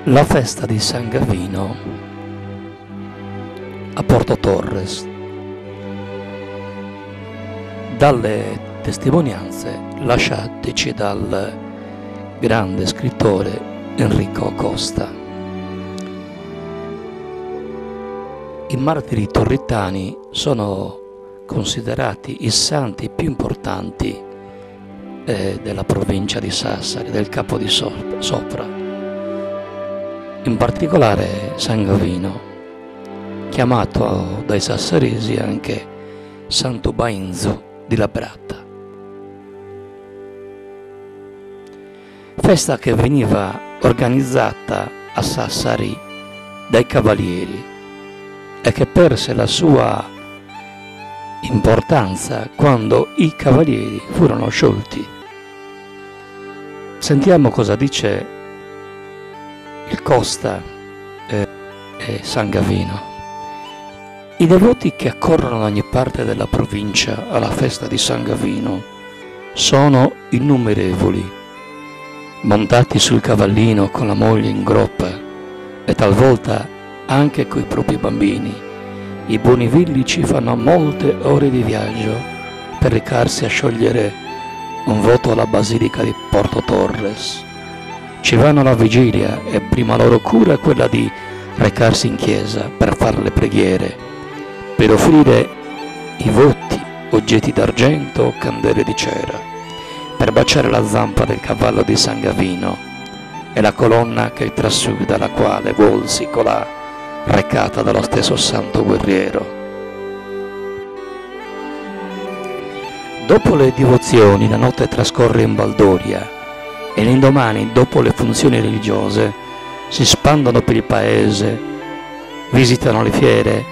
La festa di San Gavino a Porto Torres. Dalle testimonianze lasciateci dal grande scrittore Enrico Costa. I martiri torritani sono considerati i santi più importanti della provincia di Sassari, del Capo di Sopra. In particolare San Gavino, chiamato dai sassaresi anche Santo Bainzu di Labrata. Festa che veniva organizzata a Sassari dai cavalieri e che perse la sua importanza quando i cavalieri furono sciolti. Sentiamo cosa dice il Costa e San Gavino. I devoti che accorrono da ogni parte della provincia alla festa di San Gavino sono innumerevoli, montati sul cavallino con la moglie in groppa e talvolta anche coi propri bambini. I buoni villici fanno molte ore di viaggio per recarsi a sciogliere un voto alla Basilica di Porto Torres. Ci vanno alla vigilia e prima loro cura è quella di recarsi in chiesa per fare le preghiere, per offrire i voti, oggetti d'argento o candele di cera, per baciare la zampa del cavallo di San Gavino e la colonna che trasù dalla quale volsi con la recata dallo stesso santo guerriero. Dopo le divozioni la notte trascorre in baldoria e l'indomani, dopo le funzioni religiose, si spandono per il paese, visitano le fiere,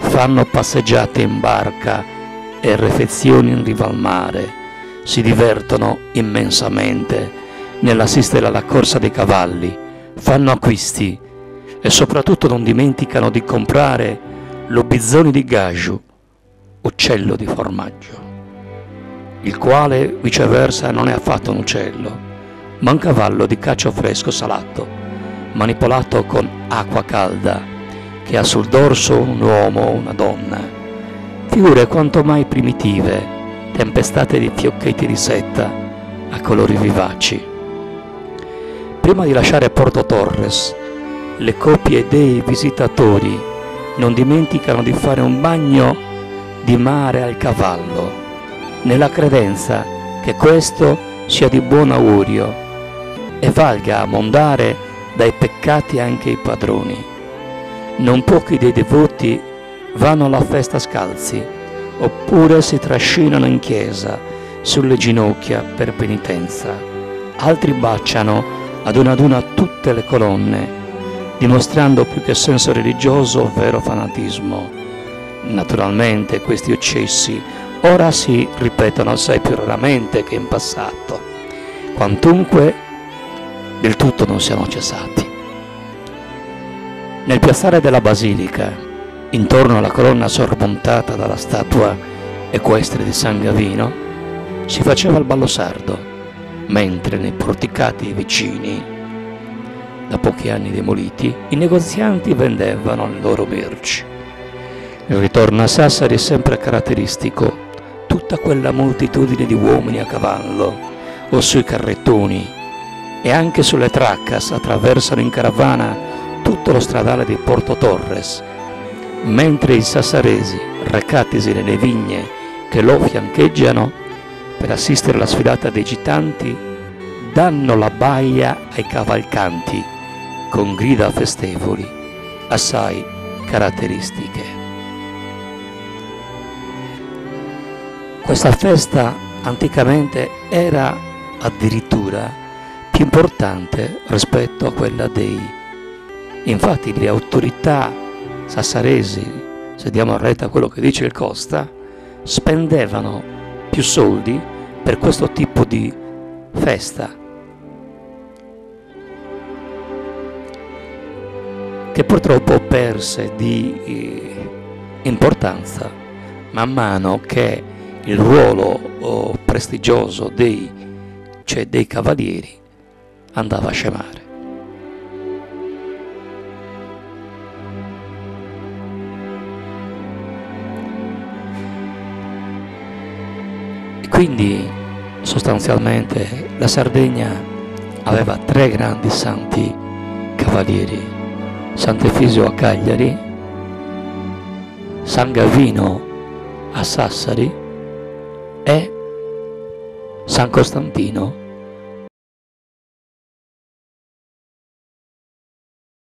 fanno passeggiate in barca e refezioni in riva al mare, si divertono immensamente nell'assistere alla corsa dei cavalli, fanno acquisti e soprattutto non dimenticano di comprare l'obizzoni di gaju, uccello di formaggio, il quale viceversa non è affatto un uccello, ma un cavallo di cacio fresco salato, manipolato con acqua calda, che ha sul dorso un uomo o una donna, figure quanto mai primitive, tempestate di fiocchetti di seta a colori vivaci. Prima di lasciare Porto Torres, le coppie dei visitatori non dimenticano di fare un bagno di mare al cavallo, nella credenza che questo sia di buon augurio e valga a mondare dai peccati anche i padroni. Non pochi dei devoti vanno alla festa scalzi, oppure si trascinano in chiesa sulle ginocchia per penitenza. Altri baciano ad una tutte le colonne, dimostrando più che senso religioso ovvero fanatismo. Naturalmente questi eccessi ora si ripetono assai più raramente che in passato, quantunque del tutto non siano cessati. Nel piazzale della Basilica, intorno alla colonna sormontata dalla statua equestre di San Gavino, si faceva il ballo sardo, mentre nei porticati vicini, da pochi anni demoliti, i negozianti vendevano le loro merci. Il ritorno a Sassari è sempre caratteristico, tutta quella moltitudine di uomini a cavallo o sui carrettoni e anche sulle traccas attraversano in caravana tutto lo stradale di Porto Torres, mentre i sassaresi, recatisi nelle vigne che lo fiancheggiano per assistere alla sfilata dei gitanti, danno la baia ai cavalcanti con grida festevoli assai caratteristiche. Questa festa anticamente era addirittura più importante rispetto a quella dei. Infatti le autorità sassaresi, se diamo retta a quello che dice il Costa, spendevano più soldi per questo tipo di festa, che purtroppo perse di importanza man mano che il ruolo prestigioso dei cavalieri andava a scemare. Quindi sostanzialmente la Sardegna aveva 3 grandi santi cavalieri: Sant'Efisio a Cagliari, San Gavino a Sassari e San Costantino